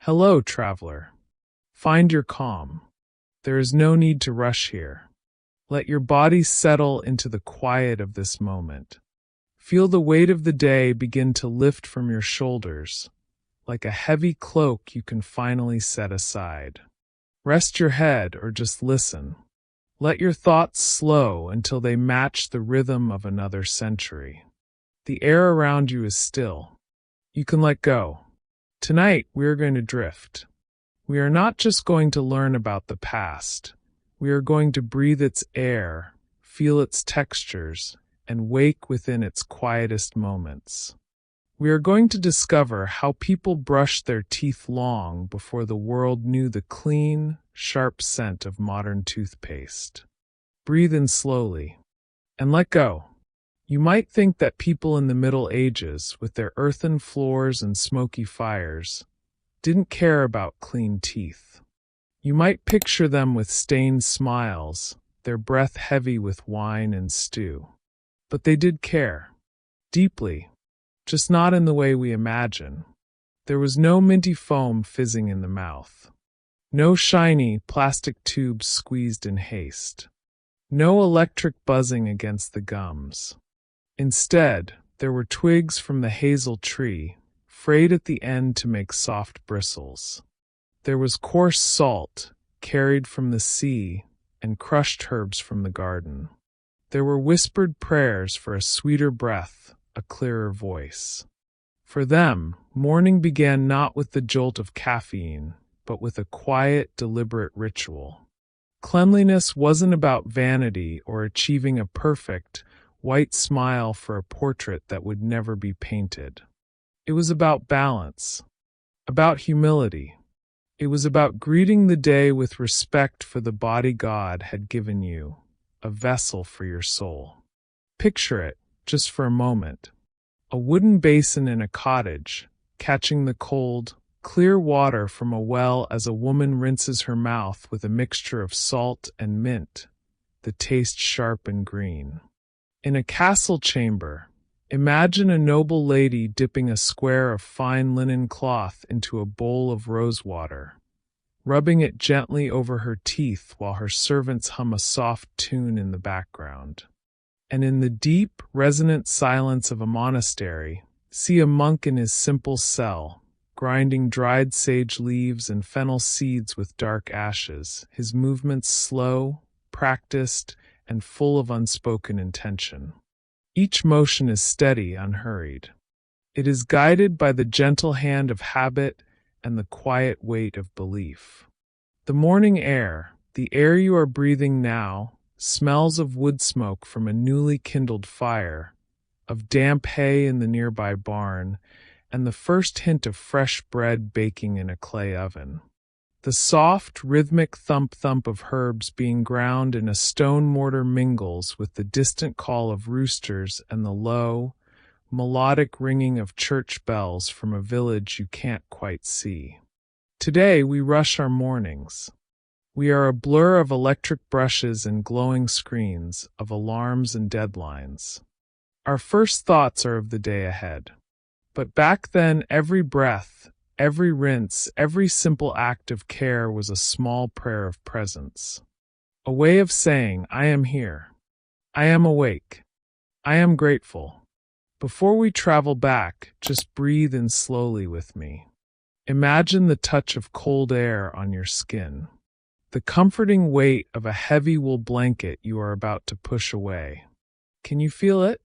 Hello, traveler. Find your calm. There is no need to rush here. Let your body settle into the quiet of this moment. Feel the weight of the day begin to lift from your shoulders, like a heavy cloak you can finally set aside. Rest your head or just listen. Let your thoughts slow until they match the rhythm of another century. The air around you is still. You can let go. Tonight, we are going to drift. We are not just going to learn about the past. We are going to breathe its air, feel its textures, and wake within its quietest moments. We are going to discover how people brushed their teeth long before the world knew the clean, sharp scent of modern toothpaste. Breathe in slowly and let go. You might think that people in the Middle Ages, with their earthen floors and smoky fires, didn't care about clean teeth. You might picture them with stained smiles, their breath heavy with wine and stew. But they did care. Deeply. Just not in the way we imagine. There was no minty foam fizzing in the mouth. No shiny plastic tubes squeezed in haste. No electric buzzing against the gums. Instead, there were twigs from the hazel tree, frayed at the end to make soft bristles. There was coarse salt, carried from the sea, and crushed herbs from the garden. There were whispered prayers for a sweeter breath, a clearer voice. For them, morning began not with the jolt of caffeine, but with a quiet, deliberate ritual. Cleanliness wasn't about vanity or achieving a perfect, white smile for a portrait that would never be painted. It was about balance, about humility. It was about greeting the day with respect for the body God had given you, a vessel for your soul. Picture it, just for a moment. A wooden basin in a cottage, catching the cold, clear water from a well as a woman rinses her mouth with a mixture of salt and mint, the taste sharp and green. In a castle chamber, imagine a noble lady dipping a square of fine linen cloth into a bowl of rosewater, rubbing it gently over her teeth while her servants hum a soft tune in the background. And in the deep, resonant silence of a monastery, see a monk in his simple cell, grinding dried sage leaves and fennel seeds with dark ashes, his movements slow, practiced, and full of unspoken intention. Each motion is steady, unhurried. It is guided by the gentle hand of habit and the quiet weight of belief. The morning air, the air you are breathing now, smells of wood smoke from a newly kindled fire, of damp hay in the nearby barn, and the first hint of fresh bread baking in a clay oven. The soft, rhythmic thump-thump of herbs being ground in a stone mortar mingles with the distant call of roosters and the low, melodic ringing of church bells from a village you can't quite see. Today we rush our mornings. We are a blur of electric brushes and glowing screens, of alarms and deadlines. Our first thoughts are of the day ahead. But back then, every breath, every rinse, every simple act of care was a small prayer of presence. A way of saying, I am here. I am awake. I am grateful. Before we travel back, just breathe in slowly with me. Imagine the touch of cold air on your skin. The comforting weight of a heavy wool blanket you are about to push away. Can you feel it?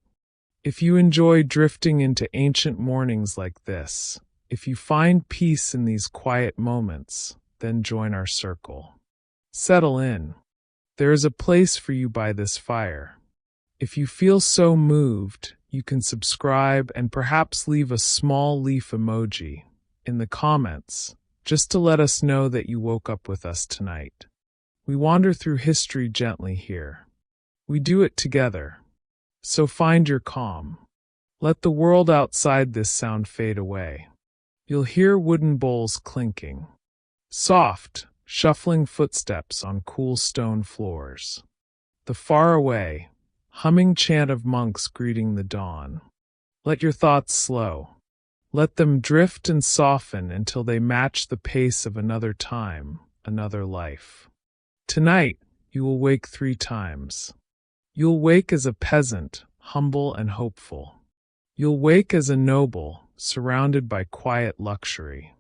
If you enjoy drifting into ancient mornings like this, if you find peace in these quiet moments, then join our circle. Settle in. There is a place for you by this fire. If you feel so moved, you can subscribe and perhaps leave a small leaf emoji in the comments, just to let us know that you woke up with us tonight. We wander through history gently here. We do it together. So find your calm. Let the world outside this sound fade away. You'll hear wooden bowls clinking. Soft, shuffling footsteps on cool stone floors. The faraway, humming chant of monks greeting the dawn. Let your thoughts slow. Let them drift and soften until they match the pace of another time, another life. Tonight, you will wake 3 times. You'll wake as a peasant, humble and hopeful. You'll wake as a noble, surrounded by quiet luxury.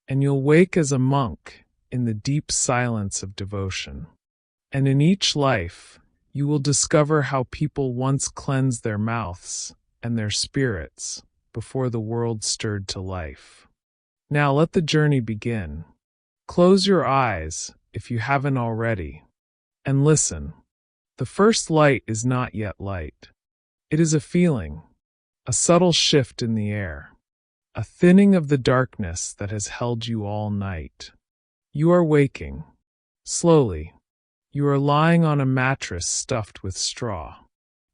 And you'll wake as a monk, in the deep silence of devotion. And in each life, you will discover how people once cleansed their mouths and their spirits before the world stirred to life. Now let the journey begin. Close your eyes, if you haven't already, and listen. The first light is not yet light. It is a feeling, a subtle shift in the air, a thinning of the darkness that has held you all night. You are waking. Slowly. You are lying on a mattress stuffed with straw.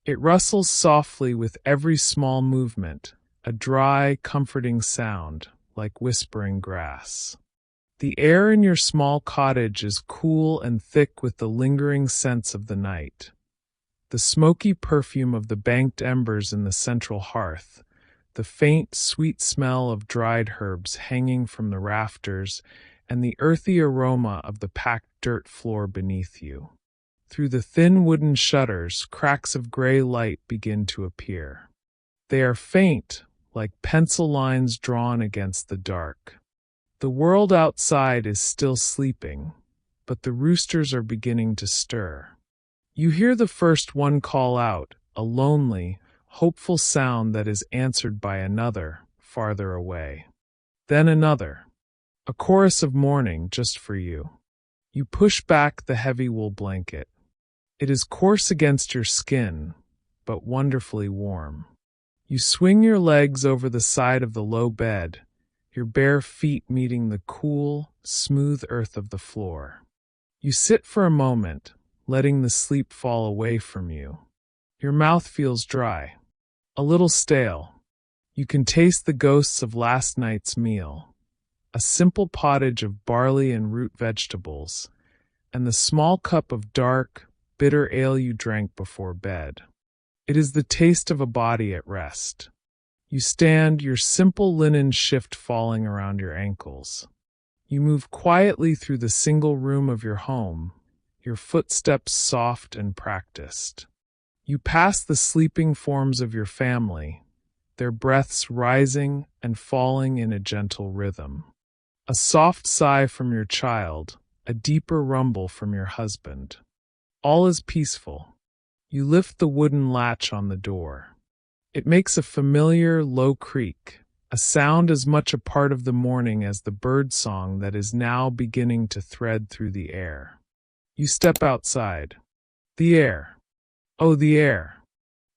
It rustles softly with every small movement, a dry, comforting sound, like whispering grass. The air in your small cottage is cool and thick with the lingering scents of the night. The smoky perfume of the banked embers in the central hearth, the faint, sweet smell of dried herbs hanging from the rafters, and the earthy aroma of the packed dirt floor beneath you. Through the thin wooden shutters, cracks of gray light begin to appear. They are faint, like pencil lines drawn against the dark. The world outside is still sleeping, but the roosters are beginning to stir. You hear the first one call out, a lonely, hopeful sound that is answered by another, farther away. Then another, a chorus of mourning just for you. You push back the heavy wool blanket. It is coarse against your skin, but wonderfully warm. You swing your legs over the side of the low bed, your bare feet meeting the cool, smooth earth of the floor. You sit for a moment, letting the sleep fall away from you. Your mouth feels dry, a little stale. You can taste the ghosts of last night's meal, a simple pottage of barley and root vegetables, and the small cup of dark, bitter ale you drank before bed. It is the taste of a body at rest. You stand, your simple linen shift falling around your ankles. You move quietly through the single room of your home, your footsteps soft and practiced. You pass the sleeping forms of your family, their breaths rising and falling in a gentle rhythm. A soft sigh from your child, a deeper rumble from your husband. All is peaceful. You lift the wooden latch on the door. It makes a familiar, low creak, a sound as much a part of the morning as the bird song that is now beginning to thread through the air. You step outside. The air. Oh, the air.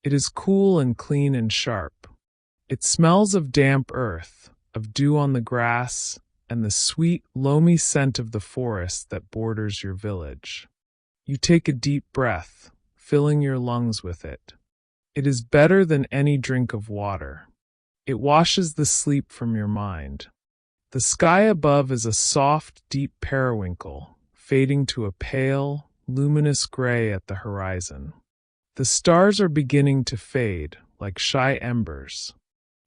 It is cool and clean and sharp. It smells of damp earth, of dew on the grass, and the sweet, loamy scent of the forest that borders your village. You take a deep breath, filling your lungs with it. It is better than any drink of water. It washes the sleep from your mind. The sky above is a soft, deep periwinkle, fading to a pale, luminous gray at the horizon. The stars are beginning to fade, like shy embers.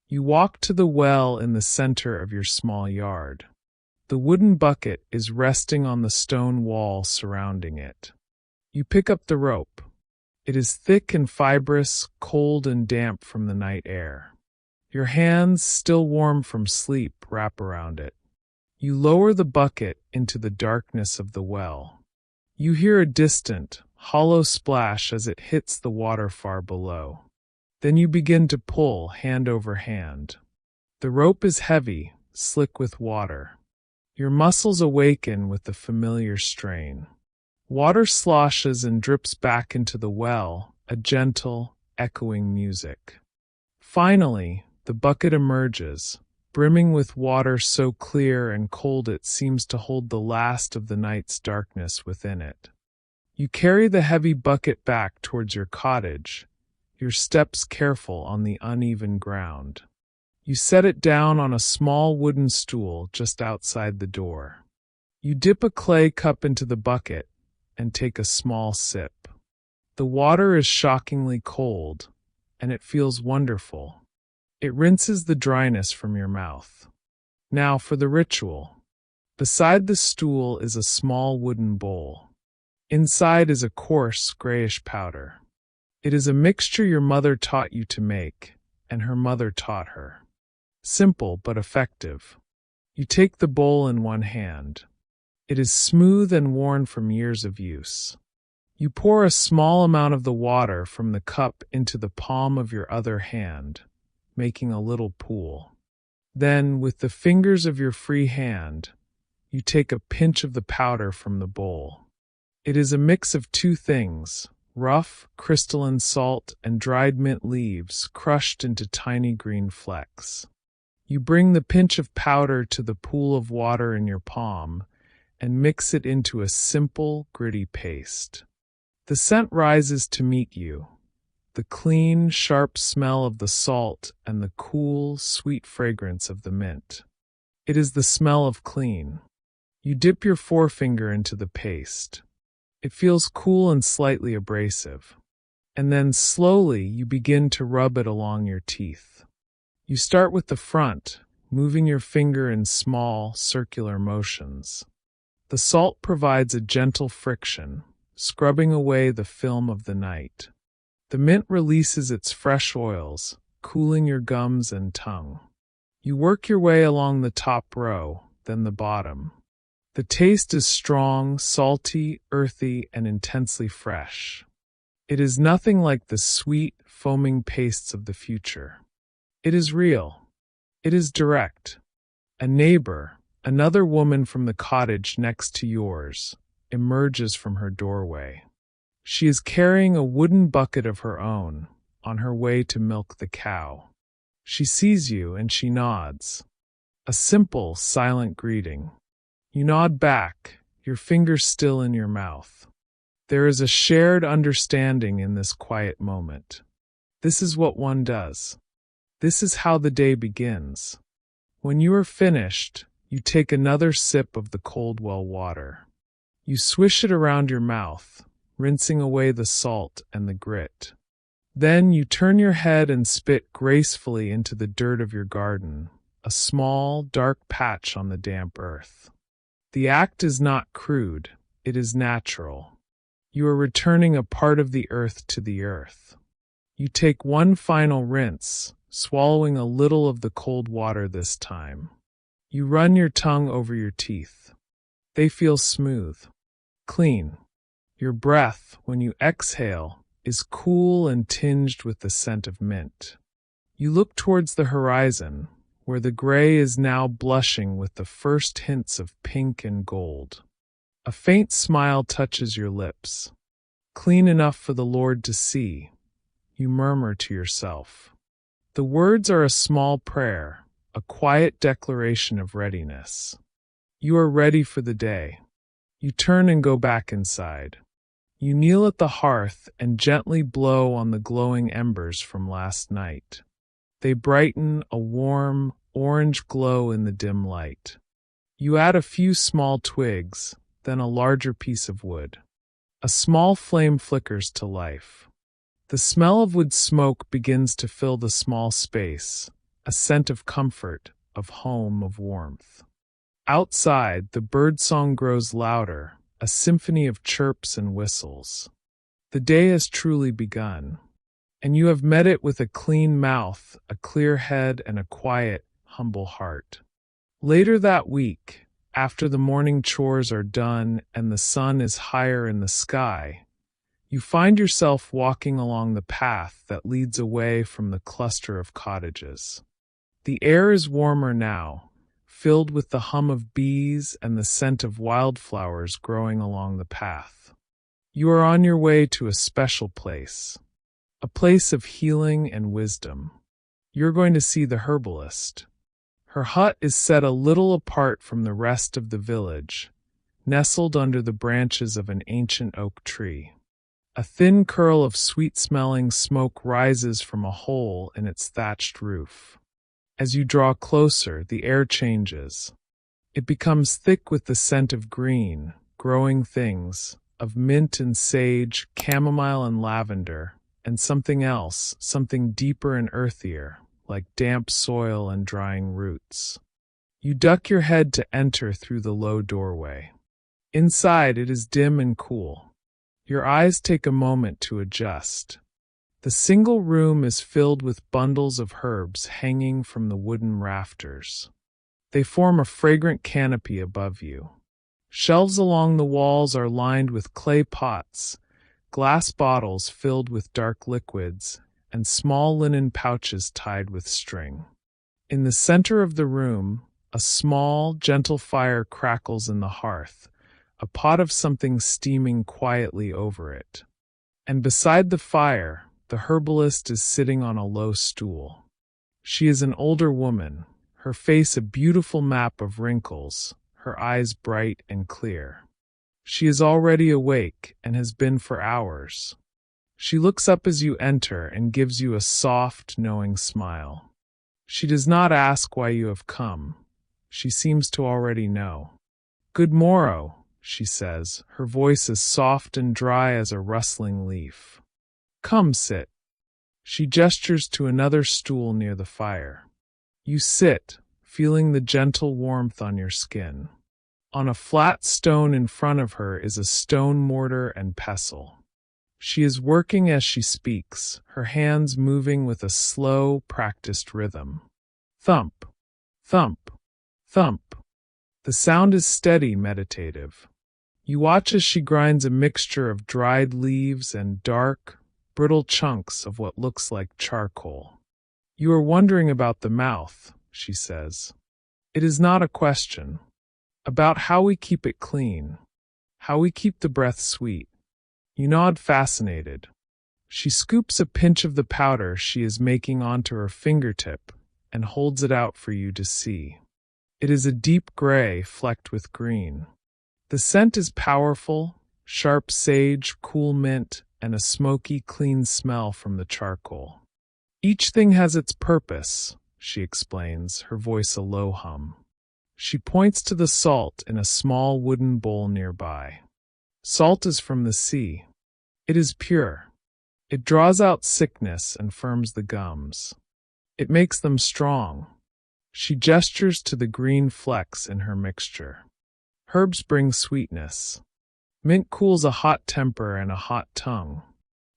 You walk to the well in the center of your small yard. The wooden bucket is resting on the stone wall surrounding it. You pick up the rope. It is thick and fibrous, cold and damp from the night air. Your hands, still warm from sleep, wrap around it. You lower the bucket into the darkness of the well. You hear a distant, hollow splash as it hits the water far below. Then you begin to pull, hand over hand. The rope is heavy, slick with water. Your muscles awaken with the familiar strain. Water sloshes and drips back into the well, a gentle, echoing music. Finally, the bucket emerges, brimming with water so clear and cold it seems to hold the last of the night's darkness within it. You carry the heavy bucket back towards your cottage, your steps careful on the uneven ground. You set it down on a small wooden stool just outside the door. You dip a clay cup into the bucket and take a small sip. The water is shockingly cold, and it feels wonderful. It rinses the dryness from your mouth. Now for the ritual. Beside the stool is a small wooden bowl. Inside is a coarse, grayish powder. It is a mixture your mother taught you to make, and her mother taught her. Simple but effective. You take the bowl in one hand. It is smooth and worn from years of use. You pour a small amount of the water from the cup into the palm of your other hand, making a little pool. Then, with the fingers of your free hand, you take a pinch of the powder from the bowl. It is a mix of two things, rough, crystalline salt and dried mint leaves crushed into tiny green flecks. You bring the pinch of powder to the pool of water in your palm and mix it into a simple, gritty paste. The scent rises to meet you, the clean, sharp smell of the salt and the cool, sweet fragrance of the mint. It is the smell of clean. You dip your forefinger into the paste. It feels cool and slightly abrasive. And then slowly you begin to rub it along your teeth. You start with the front, moving your finger in small, circular motions. The salt provides a gentle friction, scrubbing away the film of the night. The mint releases its fresh oils, cooling your gums and tongue. You work your way along the top row, then the bottom. The taste is strong, salty, earthy, and intensely fresh. It is nothing like the sweet, foaming pastes of the future. It is real. It is direct. A neighbor, another woman from the cottage next to yours, emerges from her doorway. She is carrying a wooden bucket of her own, on her way to milk the cow. She sees you and she nods. A simple, silent greeting. You nod back, your fingers still in your mouth. There is a shared understanding in this quiet moment. This is what one does. This is how the day begins. When you are finished, you take another sip of the cold well water. You swish it around your mouth, rinsing away the salt and the grit. Then you turn your head and spit gracefully into the dirt of your garden, a small, dark patch on the damp earth. The act is not crude, it is natural. You are returning a part of the earth to the earth. You take one final rinse, swallowing a little of the cold water this time. You run your tongue over your teeth. They feel smooth, clean. Your breath, when you exhale, is cool and tinged with the scent of mint. You look towards the horizon, where the gray is now blushing with the first hints of pink and gold. A faint smile touches your lips. Clean enough for the Lord to see, you murmur to yourself. The words are a small prayer, a quiet declaration of readiness. You are ready for the day. You turn and go back inside. You kneel at the hearth and gently blow on the glowing embers from last night. They brighten a warm, orange glow in the dim light. You add a few small twigs, then a larger piece of wood. A small flame flickers to life. The smell of wood smoke begins to fill the small space, a scent of comfort, of home, of warmth. Outside, the birdsong grows louder, a symphony of chirps and whistles. The day has truly begun, and you have met it with a clean mouth, a clear head, and a quiet, humble heart. Later that week, after the morning chores are done and the sun is higher in the sky, you find yourself walking along the path that leads away from the cluster of cottages. The air is warmer now, filled with the hum of bees and the scent of wildflowers growing along the path. You are on your way to a special place, a place of healing and wisdom. You're going to see the herbalist. Her hut is set a little apart from the rest of the village, nestled under the branches of an ancient oak tree. A thin curl of sweet-smelling smoke rises from a hole in its thatched roof. As you draw closer, the air changes. It becomes thick with the scent of green, growing things, of mint and sage, chamomile and lavender, and something else, something deeper and earthier, like damp soil and drying roots. You duck your head to enter through the low doorway. Inside, it is dim and cool. Your eyes take a moment to adjust. The single room is filled with bundles of herbs hanging from the wooden rafters. They form a fragrant canopy above you. Shelves along the walls are lined with clay pots, glass bottles filled with dark liquids, and small linen pouches tied with string. In the center of the room, a small, gentle fire crackles in the hearth, a pot of something steaming quietly over it. And beside the fire, the herbalist is sitting on a low stool. She is an older woman, her face a beautiful map of wrinkles, her eyes bright and clear. She is already awake and has been for hours. She looks up as you enter and gives you a soft, knowing smile. She does not ask why you have come. She seems to already know. "Good morrow," she says, her voice as soft and dry as a rustling leaf. "Come, sit." She gestures to another stool near the fire. You sit, feeling the gentle warmth on your skin. On a flat stone in front of her is a stone mortar and pestle. She is working as she speaks, her hands moving with a slow, practiced rhythm. Thump, thump, thump. The sound is steady, meditative. You watch as she grinds a mixture of dried leaves and dark, brittle chunks of what looks like charcoal. "You are wondering about the mouth," she says. "It is not a question. About how we keep it clean, how we keep the breath sweet." You nod, fascinated. She scoops a pinch of the powder she is making onto her fingertip and holds it out for you to see. It is a deep gray flecked with green. The scent is powerful, sharp sage, cool mint, and a smoky, clean smell from the charcoal. "Each thing has its purpose," she explains, her voice a low hum. She points to the salt in a small wooden bowl nearby. Salt is from the sea. It is pure. It draws out sickness and firms the gums. It makes them strong. She gestures to the green flecks in her mixture. Herbs bring sweetness. Mint cools a hot temper and a hot tongue.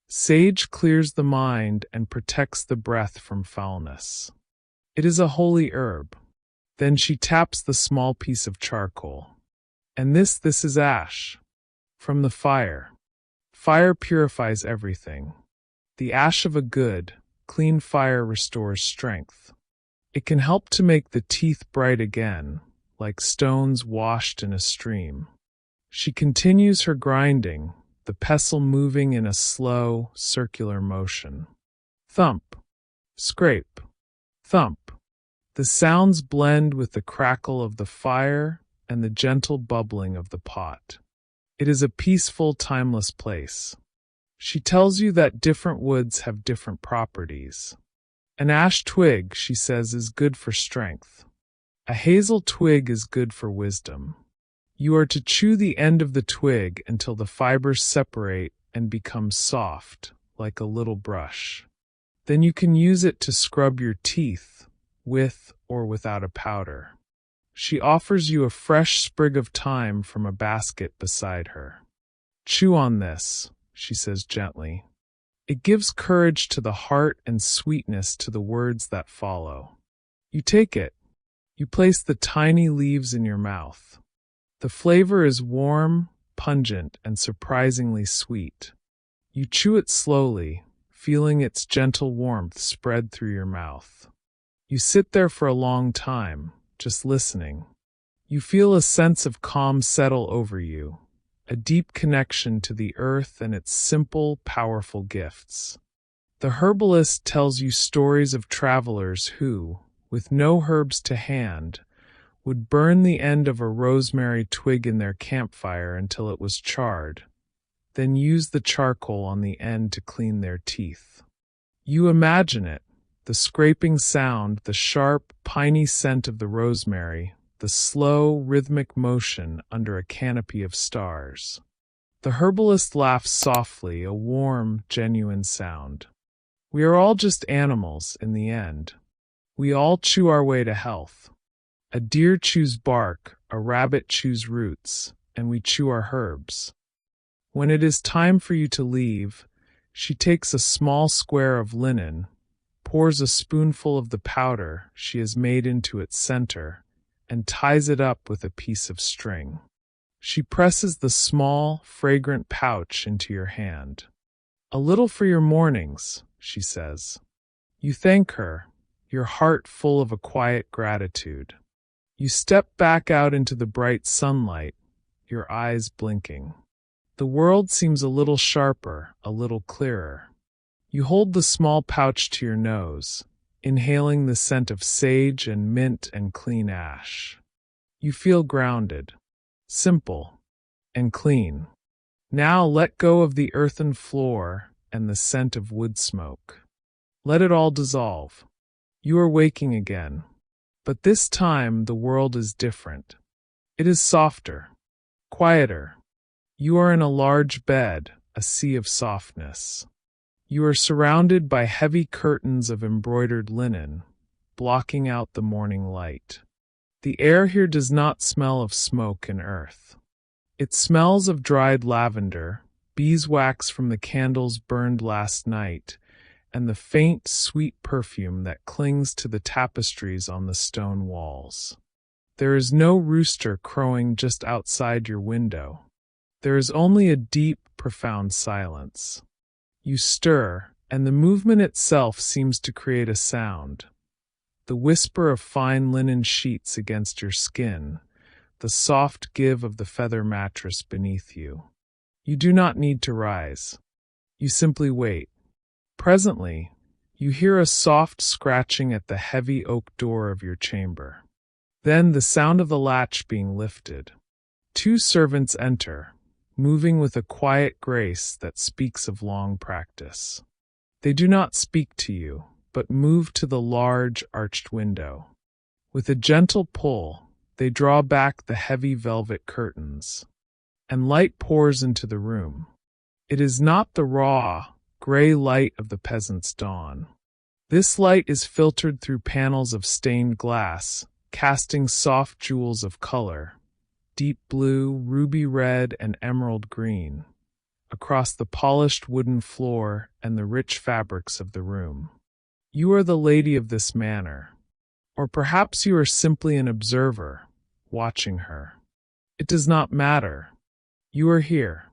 Sage clears the mind and protects the breath from foulness. It is a holy herb. Then she taps the small piece of charcoal. "And this is ash. From the fire. Fire purifies everything. The ash of a good, clean fire restores strength. It can help to make the teeth bright again, like stones washed in a stream." She continues her grinding, the pestle moving in a slow, circular motion. Thump, scrape, thump. The sounds blend with the crackle of the fire and the gentle bubbling of the pot. It is a peaceful, timeless place. She tells you that different woods have different properties. An ash twig, she says, is good for strength. A hazel twig is good for wisdom. You are to chew the end of the twig until the fibers separate and become soft, like a little brush. Then you can use it to scrub your teeth, with or without a powder. She offers you a fresh sprig of thyme from a basket beside her. "Chew on this," she says gently. It gives courage to the heart and sweetness to the words that follow. You take it. You place the tiny leaves in your mouth. The flavor is warm, pungent, and surprisingly sweet. You chew it slowly, feeling its gentle warmth spread through your mouth. You sit there for a long time, just listening. You feel a sense of calm settle over you, a deep connection to the earth and its simple, powerful gifts. The herbalist tells you stories of travelers who, with no herbs to hand, would burn the end of a rosemary twig in their campfire until it was charred, then use the charcoal on the end to clean their teeth. You imagine it, the scraping sound, the sharp, piney scent of the rosemary, the slow, rhythmic motion under a canopy of stars. The herbalist laughs softly, a warm, genuine sound. We are all just animals in the end. We all chew our way to health. A deer chews bark, a rabbit chews roots, and we chew our herbs. When it is time for you to leave, she takes a small square of linen, pours a spoonful of the powder she has made into its center, and ties it up with a piece of string. She presses the small, fragrant pouch into your hand. "A little for your mornings," she says. You thank her, your heart full of a quiet gratitude. You step back out into the bright sunlight, your eyes blinking. The world seems a little sharper, a little clearer. You hold the small pouch to your nose, inhaling the scent of sage and mint and clean ash. You feel grounded, simple, and clean. Now let go of the earthen floor and the scent of wood smoke. Let it all dissolve. You are waking again. But this time the world is different. It is softer, quieter. You are in a large bed, a sea of softness. You are surrounded by heavy curtains of embroidered linen, blocking out the morning light. The air here does not smell of smoke and earth. It smells of dried lavender, beeswax from the candles burned last night, and the faint, sweet perfume that clings to the tapestries on the stone walls. There is no rooster crowing just outside your window. There is only a deep, profound silence. You stir, and the movement itself seems to create a sound. The whisper of fine linen sheets against your skin, the soft give of the feather mattress beneath you. You do not need to rise. You simply wait. Presently, you hear a soft scratching at the heavy oak door of your chamber. Then the sound of the latch being lifted. 2 servants enter, moving with a quiet grace that speaks of long practice. They do not speak to you, but move to the large, arched window. With a gentle pull, they draw back the heavy velvet curtains, and light pours into the room. It is not the raw, gray light of the peasant's dawn. This light is filtered through panels of stained glass, casting soft jewels of color, deep blue, ruby red, and emerald green, across the polished wooden floor and the rich fabrics of the room. You are the lady of this manor, or perhaps you are simply an observer, watching her. It does not matter. You are here.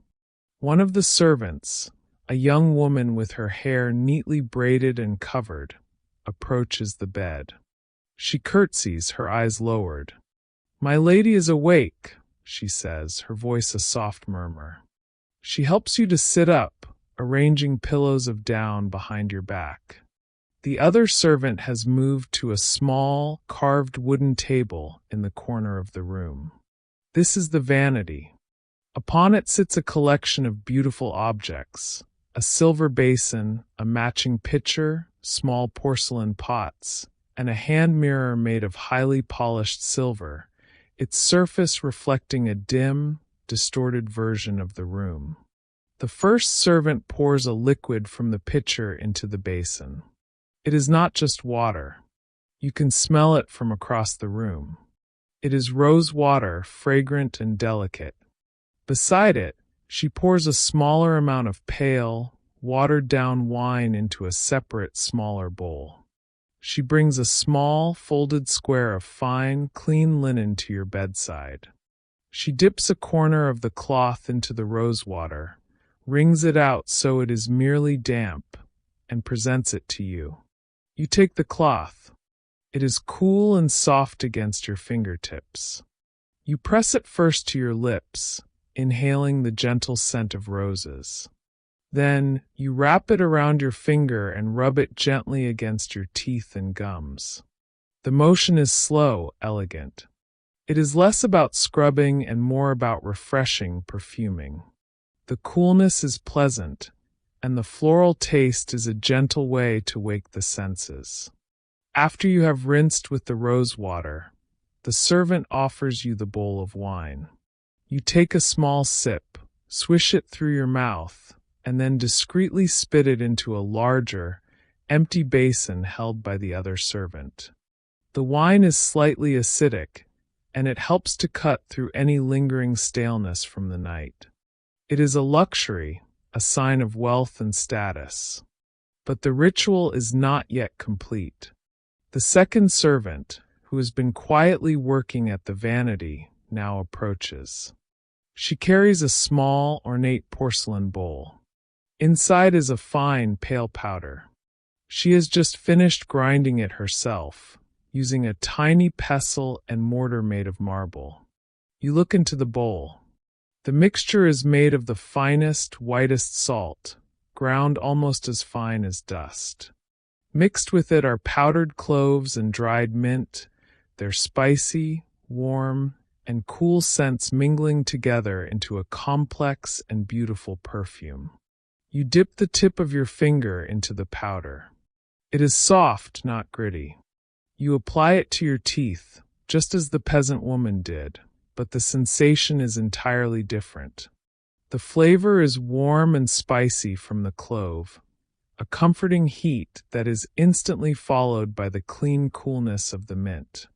One of the servants, a young woman with her hair neatly braided and covered, approaches the bed. She curtsies, her eyes lowered. "My lady is awake," she says, her voice a soft murmur. She helps you to sit up, arranging pillows of down behind your back. The other servant has moved to a small, carved wooden table in the corner of the room. This is the vanity. Upon it sits a collection of beautiful objects. A silver basin, a matching pitcher, small porcelain pots, and a hand mirror made of highly polished silver, its surface reflecting a dim, distorted version of the room. The first servant pours a liquid from the pitcher into the basin. It is not just water. You can smell it from across the room. It is rose water, fragrant and delicate. Beside it, she pours a smaller amount of pale, watered-down wine into a separate, smaller bowl. She brings a small, folded square of fine, clean linen to your bedside. She dips a corner of the cloth into the rose water, wrings it out so it is merely damp, and presents it to you. You take the cloth. It is cool and soft against your fingertips. You press it first to your lips, inhaling the gentle scent of roses. Then, you wrap it around your finger and rub it gently against your teeth and gums. The motion is slow, elegant. It is less about scrubbing and more about refreshing, perfuming. The coolness is pleasant, and the floral taste is a gentle way to wake the senses. After you have rinsed with the rose water, the servant offers you the bowl of wine. You take a small sip, swish it through your mouth, and then discreetly spit it into a larger, empty basin held by the other servant. The wine is slightly acidic, and it helps to cut through any lingering staleness from the night. It is a luxury, a sign of wealth and status. But the ritual is not yet complete. The second servant, who has been quietly working at the vanity, now approaches. She carries a small, ornate porcelain bowl. Inside is a fine, pale powder. She has just finished grinding it herself, using a tiny pestle and mortar made of marble. You look into the bowl. The mixture is made of the finest, whitest salt, ground almost as fine as dust. Mixed with it are powdered cloves and dried mint, their spicy, warm, and cool scents mingling together into a complex and beautiful perfume. You dip the tip of your finger into the powder. It is soft, not gritty. You apply it to your teeth, just as the peasant woman did, but the sensation is entirely different. The flavor is warm and spicy from the clove, a comforting heat that is instantly followed by the clean coolness of the mint.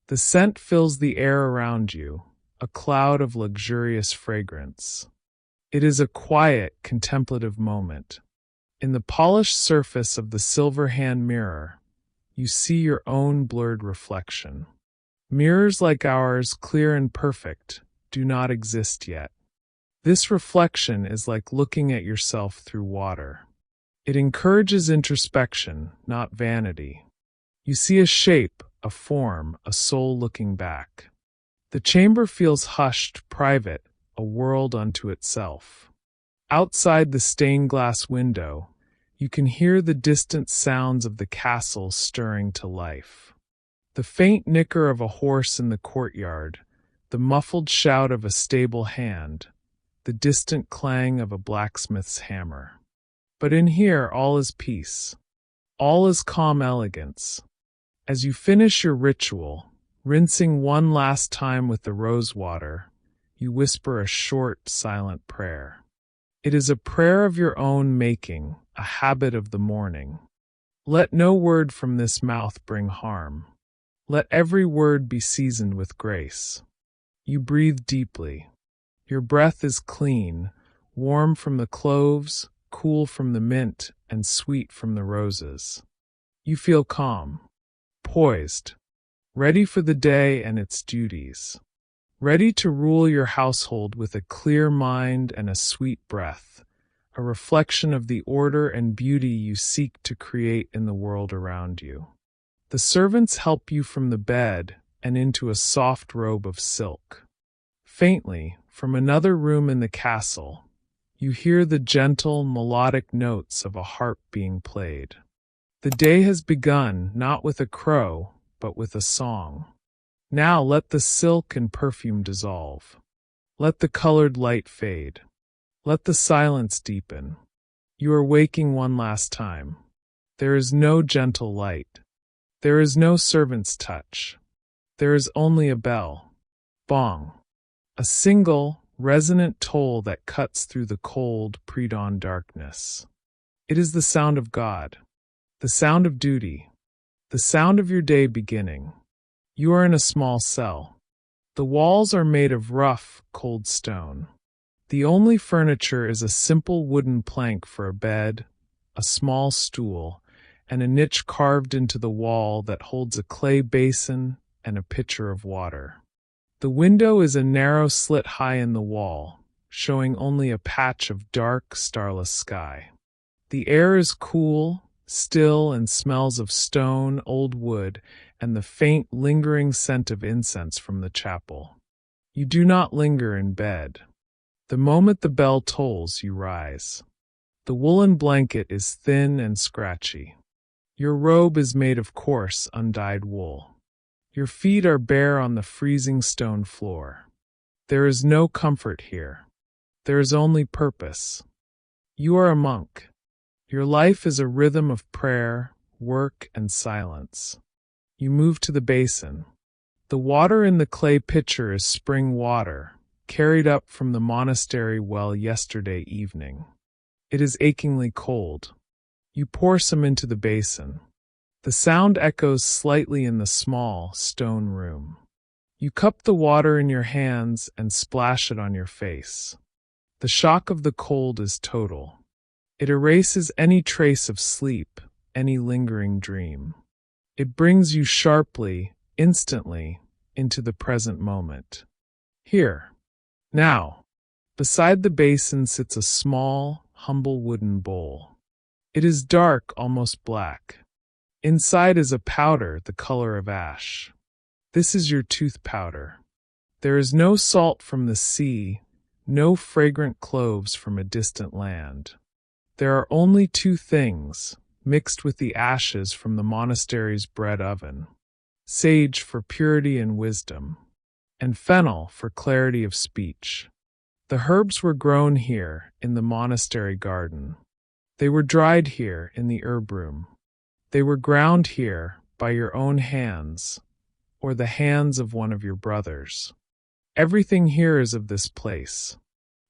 The scent fills the air around you, a cloud of luxurious fragrance. It is a quiet, contemplative moment. In the polished surface of the silver hand mirror, you see your own blurred reflection. Mirrors like ours, clear and perfect, do not exist yet. This reflection is like looking at yourself through water. It encourages introspection, not vanity. You see a shape, a form, a soul looking back. The chamber feels hushed, private, a world unto itself. Outside the stained glass window, you can hear the distant sounds of the castle stirring to life. The faint nicker of a horse in the courtyard, the muffled shout of a stable hand, the distant clang of a blacksmith's hammer. But in here all is peace. All is calm elegance. As you finish your ritual, rinsing one last time with the rose water, you whisper a short, silent prayer. It is a prayer of your own making, a habit of the morning. Let no word from this mouth bring harm. Let every word be seasoned with grace. You breathe deeply. Your breath is clean, warm from the cloves, cool from the mint, and sweet from the roses. You feel calm, poised, ready for the day and its duties, ready to rule your household with a clear mind and a sweet breath, a reflection of the order and beauty you seek to create in the world around you. The servants help you from the bed and into a soft robe of silk. Faintly, from another room in the castle, you hear the gentle, melodic notes of a harp being played. The day has begun not with a crow, but with a song. Now let the silk and perfume dissolve. Let the colored light fade. Let the silence deepen. You are waking one last time. There is no gentle light. There is no servant's touch. There is only a bell. Bong. A single, resonant toll that cuts through the cold, pre-dawn darkness. It is the sound of God, the sound of duty, the sound of your day beginning. You are in a small cell. The walls are made of rough, cold stone. The only furniture is a simple wooden plank for a bed, a small stool, and a niche carved into the wall that holds a clay basin and a pitcher of water. The window is a narrow slit high in the wall, showing only a patch of dark, starless sky. The air is cool, still, and smells of stone, old wood, and the faint, lingering scent of incense from the chapel. You do not linger in bed. The moment the bell tolls, you rise. The woolen blanket is thin and scratchy. Your robe is made of coarse, undyed wool. Your feet are bare on the freezing stone floor. There is no comfort here. There is only purpose. You are a monk. Your life is a rhythm of prayer, work, and silence. You move to the basin. The water in the clay pitcher is spring water, carried up from the monastery well yesterday evening. It is achingly cold. You pour some into the basin. The sound echoes slightly in the small, stone room. You cup the water in your hands and splash it on your face. The shock of the cold is total. It erases any trace of sleep, any lingering dream. It brings you sharply, instantly, into the present moment. Here, now, beside the basin sits a small, humble wooden bowl. It is dark, almost black. Inside is a powder the color of ash. This is your tooth powder. There is no salt from the sea, no fragrant cloves from a distant land. There are only two things, mixed with the ashes from the monastery's bread oven: sage for purity and wisdom, and fennel for clarity of speech. The herbs were grown here in the monastery garden. They were dried here in the herb room. They were ground here by your own hands, or the hands of one of your brothers. Everything here is of this place.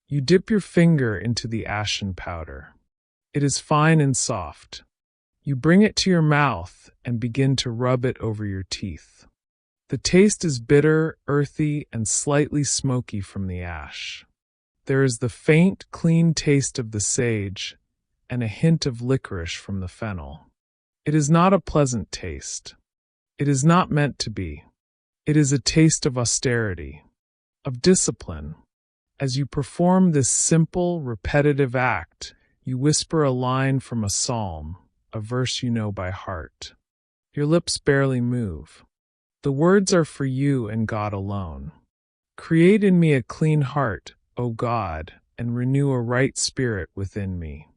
You dip your finger into the ashen powder. It is fine and soft. You bring it to your mouth and begin to rub it over your teeth. The taste is bitter, earthy, and slightly smoky from the ash. There is the faint, clean taste of the sage and a hint of licorice from the fennel. It is not a pleasant taste. It is not meant to be. It is a taste of austerity, of discipline. As you perform this simple, repetitive act, you whisper a line from a psalm, a verse you know by heart. Your lips barely move. The words are for you and God alone. Create in me a clean heart, O God, and renew a right spirit within me.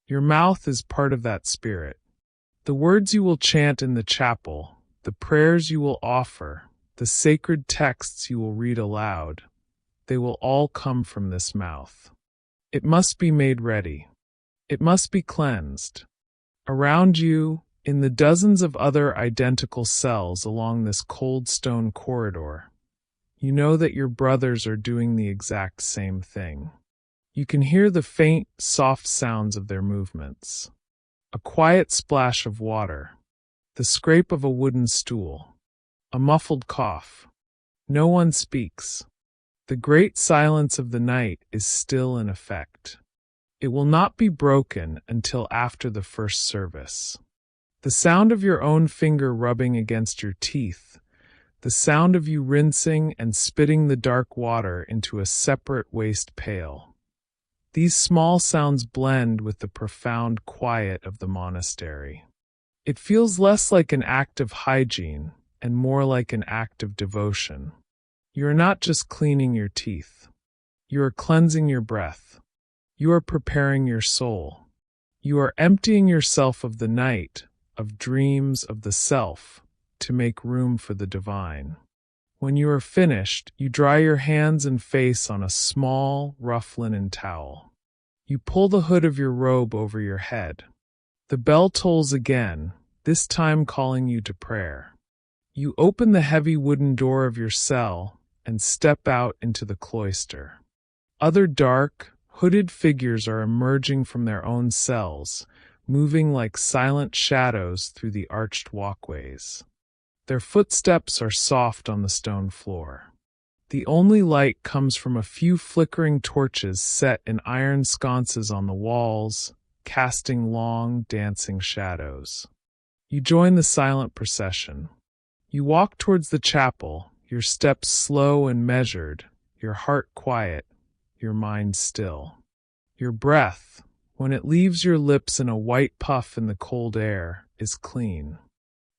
Your mouth is part of that spirit. The words you will chant in the chapel, the prayers you will offer, the sacred texts you will read aloud, they will all come from this mouth. It must be made ready. It must be cleansed. Around you, in the dozens of other identical cells along this cold stone corridor, you know that your brothers are doing the exact same thing. You can hear the faint, soft sounds of their movements. A quiet splash of water, the scrape of a wooden stool, a muffled cough. No one speaks. The great silence of the night is still in effect. It will not be broken until after the first service. The sound of your own finger rubbing against your teeth, the sound of you rinsing and spitting the dark water into a separate waste pail. These small sounds blend with the profound quiet of the monastery. It feels less like an act of hygiene and more like an act of devotion. You are not just cleaning your teeth. You are cleansing your breath. You are preparing your soul. You are emptying yourself of the night, of dreams of the self, to make room for the divine. When you are finished, you dry your hands and face on a small, rough linen towel. You pull the hood of your robe over your head. The bell tolls again, this time calling you to prayer. You open the heavy wooden door of your cell and step out into the cloister. Other dark, hooded figures are emerging from their own cells, moving like silent shadows through the arched walkways. Their footsteps are soft on the stone floor. The only light comes from a few flickering torches set in iron sconces on the walls, casting long, dancing shadows. You join the silent procession. You walk towards the chapel, your steps slow and measured, your heart quiet, your mind still. Your breath, when it leaves your lips in a white puff in the cold air, is clean.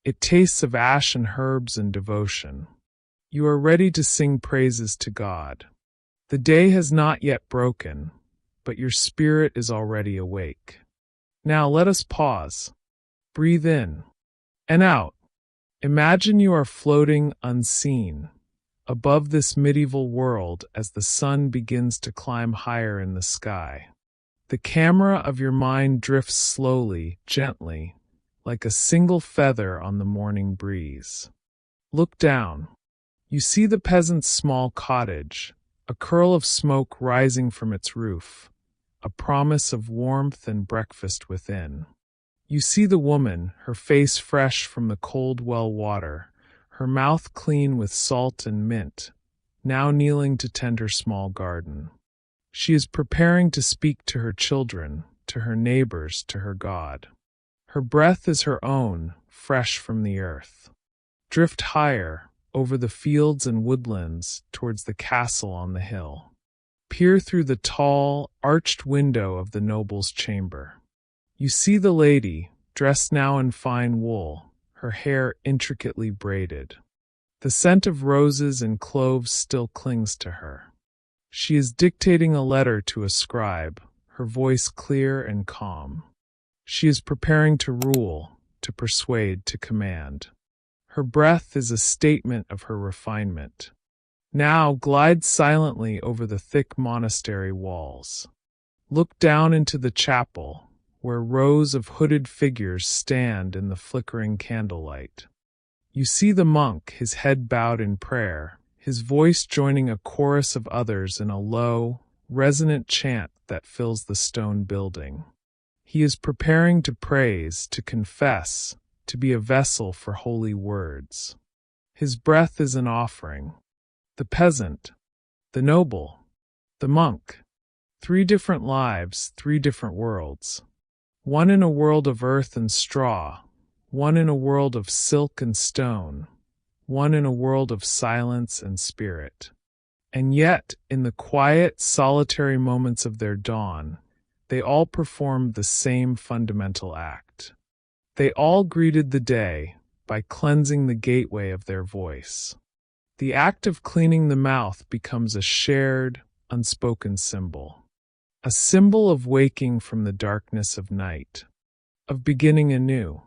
It tastes of ash and herbs and devotion. You are ready to sing praises to God. The day has not yet broken, but your spirit is already awake. Now let us pause. Breathe in and out. Imagine you are floating unseen above this medieval world as the sun begins to climb higher in the sky. The camera of your mind drifts slowly, gently, like a single feather on the morning breeze. Look down. You see the peasant's small cottage, a curl of smoke rising from its roof, a promise of warmth and breakfast within. You see the woman, her face fresh from the cold well water, her mouth clean with salt and mint, now kneeling to tend her small garden. She is preparing to speak to her children, to her neighbors, to her God. Her breath is her own, fresh from the earth. Drift higher, over the fields and woodlands, towards the castle on the hill. Peer through the tall, arched window of the noble's chamber. You see the lady, dressed now in fine wool, her hair intricately braided. The scent of roses and cloves still clings to her. She is dictating a letter to a scribe, her voice clear and calm. She is preparing to rule, to persuade, to command. Her breath is a statement of her refinement. Now glide silently over the thick monastery walls. Look down into the chapel, where rows of hooded figures stand in the flickering candlelight. You see the monk, his head bowed in prayer, his voice joining a chorus of others in a low, resonant chant that fills the stone building. He is preparing to praise, to confess, to be a vessel for holy words. His breath is an offering. The peasant, the noble, the monk. 3 different lives, 3 different worlds. One in a world of earth and straw, one in a world of silk and stone, one in a world of silence and spirit. And yet, in the quiet, solitary moments of their dawn, they all performed the same fundamental act. They all greeted the day by cleansing the gateway of their voice. The act of cleaning the mouth becomes a shared, unspoken symbol. A symbol of waking from the darkness of night, of beginning anew,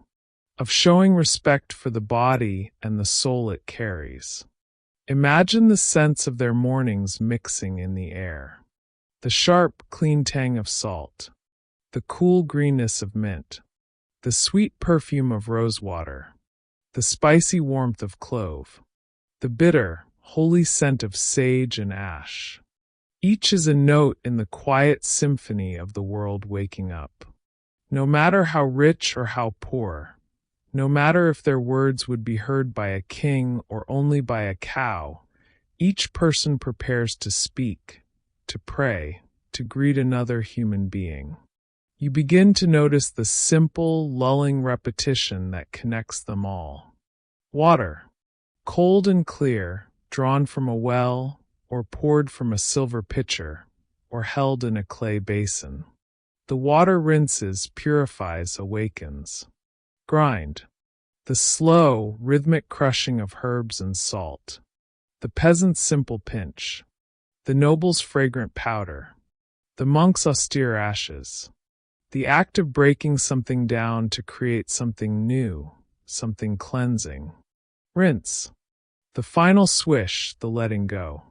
of showing respect for the body and the soul it carries. Imagine the scents of their mornings mixing in the air. The sharp, clean tang of salt, the cool greenness of mint, the sweet perfume of rosewater, the spicy warmth of clove, the bitter, holy scent of sage and ash. Each is a note in the quiet symphony of the world waking up. No matter how rich or how poor, no matter if their words would be heard by a king or only by a cow, each person prepares to speak, to pray, to greet another human being. You begin to notice the simple, lulling repetition that connects them all. Water, cold and clear, drawn from a well, or poured from a silver pitcher, or held in a clay basin. The water rinses, purifies, awakens. Grind, the slow, rhythmic crushing of herbs and salt. The peasant's simple pinch. The noble's fragrant powder. The monk's austere ashes. The act of breaking something down to create something new, something cleansing. Rinse, the final swish, the letting go.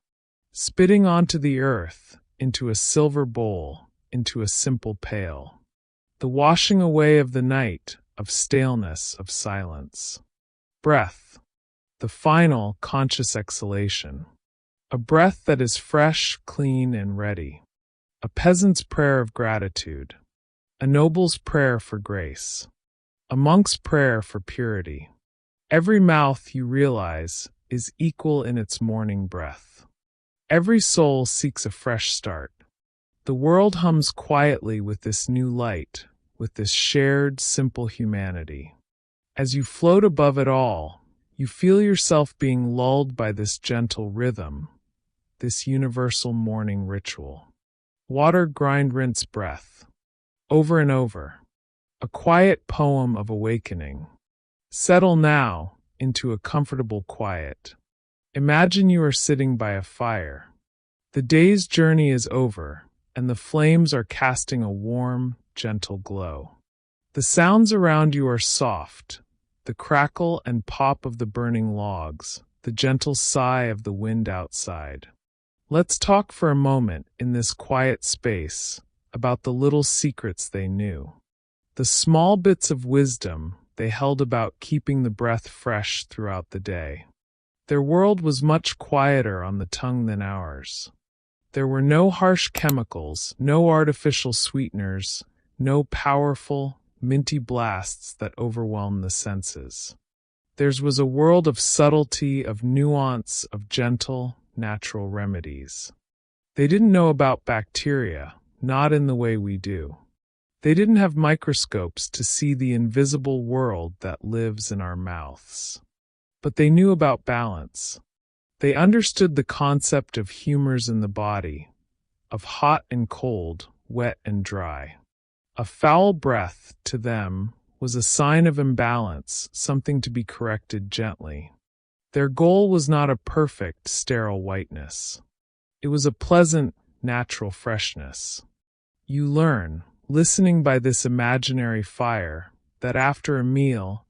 Spitting onto the earth, into a silver bowl, into a simple pail. The washing away of the night, of staleness, of silence. Breath, the final conscious exhalation. A breath that is fresh, clean, and ready. A peasant's prayer of gratitude. A noble's prayer for grace. A monk's prayer for purity. Every mouth, you realize, is equal in its morning breath. Every soul seeks a fresh start. The world hums quietly with this new light, with this shared, simple humanity. As you float above it all, you feel yourself being lulled by this gentle rhythm, this universal morning ritual. Water, grind, rinse, breath. Over and over. A quiet poem of awakening. Settle now into a comfortable quiet. Imagine you are sitting by a fire. The day's journey is over, and the flames are casting a warm, gentle glow. The sounds around you are soft, the crackle and pop of the burning logs, the gentle sigh of the wind outside. Let's talk for a moment in this quiet space about the little secrets they knew, the small bits of wisdom they held about keeping the breath fresh throughout the day. Their world was much quieter on the tongue than ours. There were no harsh chemicals, no artificial sweeteners, no powerful, minty blasts that overwhelmed the senses. Theirs was a world of subtlety, of nuance, of gentle, natural remedies. They didn't know about bacteria, not in the way we do. They didn't have microscopes to see the invisible world that lives in our mouths. But they knew about balance. They understood the concept of humors in the body, of hot and cold, wet and dry. A foul breath, to them, was a sign of imbalance, something to be corrected gently. Their goal was not a perfect, sterile whiteness. It was a pleasant, natural freshness. You learn, listening by this imaginary fire, that after a meal,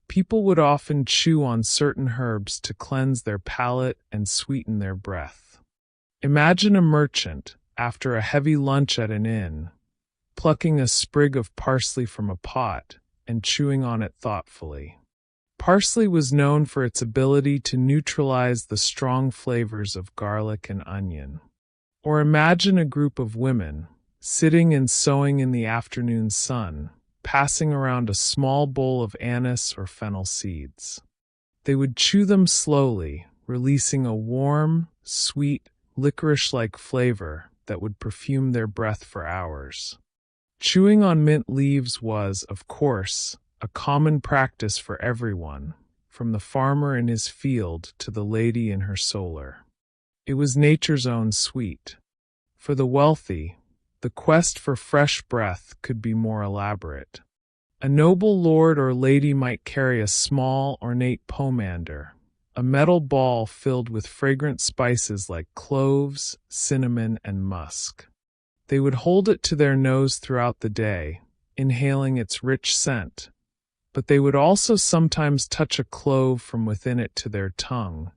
people would often chew on certain herbs to cleanse their palate and sweeten their breath. Imagine a merchant, after a heavy lunch at an inn, plucking a sprig of parsley from a pot and chewing on it thoughtfully. Parsley was known for its ability to neutralize the strong flavors of garlic and onion. Or imagine a group of women, sitting and sewing in the afternoon sun, passing around a small bowl of anise or fennel seeds. They would chew them slowly, releasing a warm, sweet, licorice-like flavor that would perfume their breath for hours. Chewing on mint leaves was, of course, a common practice for everyone, from the farmer in his field to the lady in her solar. It was nature's own sweet. For the wealthy, the quest for fresh breath could be more elaborate. A noble lord or lady might carry a small, ornate pomander, a metal ball filled with fragrant spices like cloves, cinnamon, and musk. They would hold it to their nose throughout the day, inhaling its rich scent, but they would also sometimes touch a clove from within it to their tongue,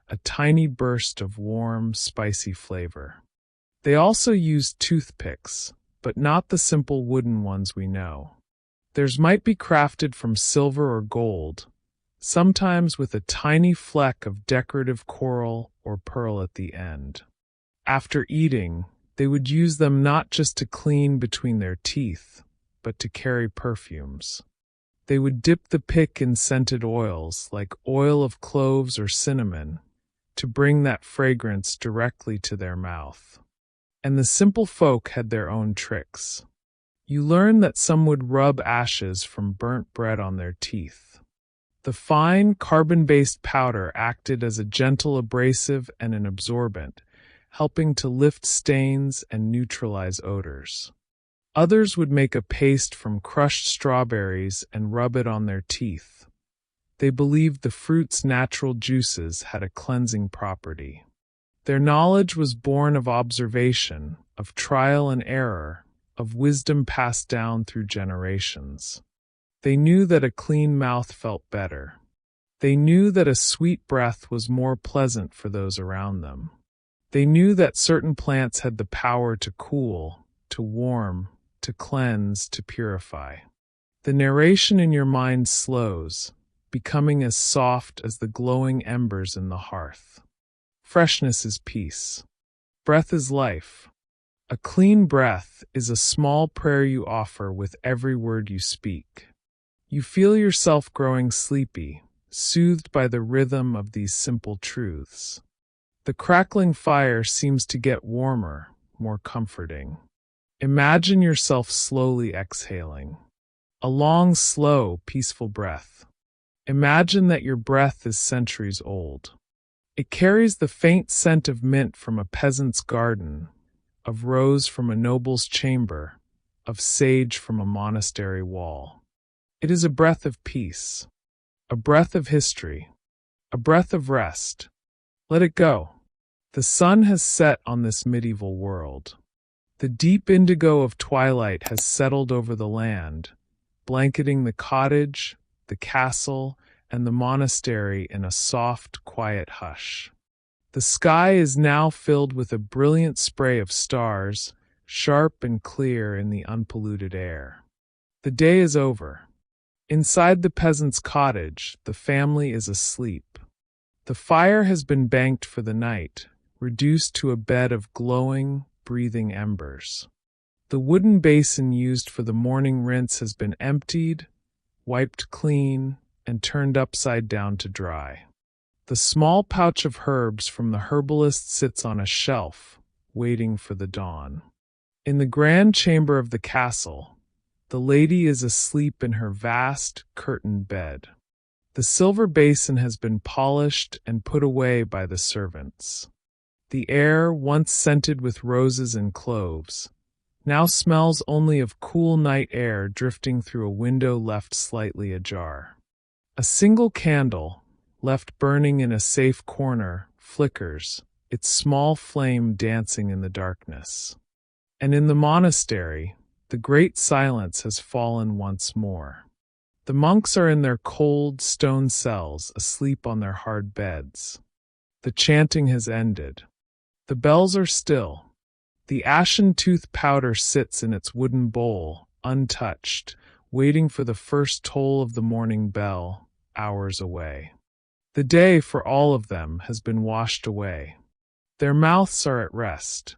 a tiny burst of warm, spicy flavor. They also used toothpicks, but not the simple wooden ones we know. Theirs might be crafted from silver or gold, sometimes with a tiny fleck of decorative coral or pearl at the end. After eating, they would use them not just to clean between their teeth, but to carry perfumes. They would dip the pick in scented oils, like oil of cloves or cinnamon, to bring that fragrance directly to their mouth. And the simple folk had their own tricks. You learn that some would rub ashes from burnt bread on their teeth. The fine, carbon-based powder acted as a gentle abrasive and an absorbent, helping to lift stains and neutralize odors. Others would make a paste from crushed strawberries and rub it on their teeth. They believed the fruit's natural juices had a cleansing property. Their knowledge was born of observation, of trial and error, of wisdom passed down through generations. They knew that a clean mouth felt better. They knew that a sweet breath was more pleasant for those around them. They knew that certain plants had the power to cool, to warm, to cleanse, to purify. The narration in your mind slows, becoming as soft as the glowing embers in the hearth. Freshness is peace. Breath is life. A clean breath is a small prayer you offer with every word you speak. You feel yourself growing sleepy, soothed by the rhythm of these simple truths. The crackling fire seems to get warmer, more comforting. Imagine yourself slowly exhaling. A long, slow, peaceful breath. Imagine that your breath is centuries old. It carries the faint scent of mint from a peasant's garden, of rose from a noble's chamber, of sage from a monastery wall. It is a breath of peace, a breath of history, a breath of rest. Let it go. The sun has set on this medieval world. The deep indigo of twilight has settled over the land, blanketing the cottage, the castle, and the monastery in a soft, quiet hush. The sky is now filled with a brilliant spray of stars, sharp and clear in the unpolluted air. The day is over. Inside the peasant's cottage, the family is asleep. The fire has been banked for the night, reduced to a bed of glowing, breathing embers. The wooden basin used for the morning rinse has been emptied, wiped clean, and turned upside down to dry. The small pouch of herbs from the herbalist sits on a shelf, waiting for the dawn. In the grand chamber of the castle, the lady is asleep in her vast, curtained bed. The silver basin has been polished and put away by the servants. The air, once scented with roses and cloves, now smells only of cool night air drifting through a window left slightly ajar. A single candle, left burning in a safe corner, flickers, its small flame dancing in the darkness. And in the monastery, the great silence has fallen once more. The monks are in their cold stone cells, asleep on their hard beds. The chanting has ended. The bells are still. The ashen tooth powder sits in its wooden bowl, untouched, waiting for the first toll of the morning bell, hours away. The day, for all of them, has been washed away. Their mouths are at rest.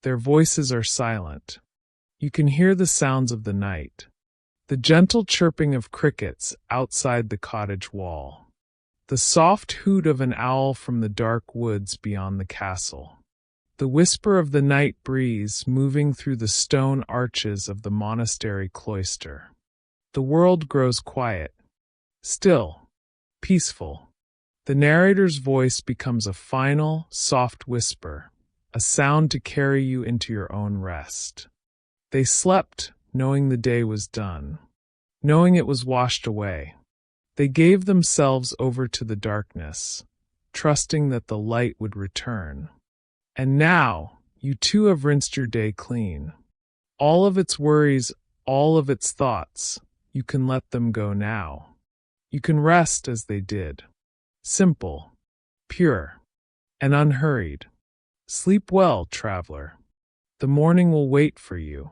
Their voices are silent. You can hear the sounds of the night. The gentle chirping of crickets outside the cottage wall. The soft hoot of an owl from the dark woods beyond the castle. The whisper of the night breeze moving through the stone arches of the monastery cloister. The world grows quiet, still, peaceful. The narrator's voice becomes a final, soft whisper, a sound to carry you into your own rest. They slept, knowing the day was done, knowing it was washed away. They gave themselves over to the darkness, trusting that the light would return. And now, you too have rinsed your day clean. All of its worries, all of its thoughts, you can let them go now. You can rest as they did. Simple, pure, and unhurried. Sleep well, traveler. The morning will wait for you.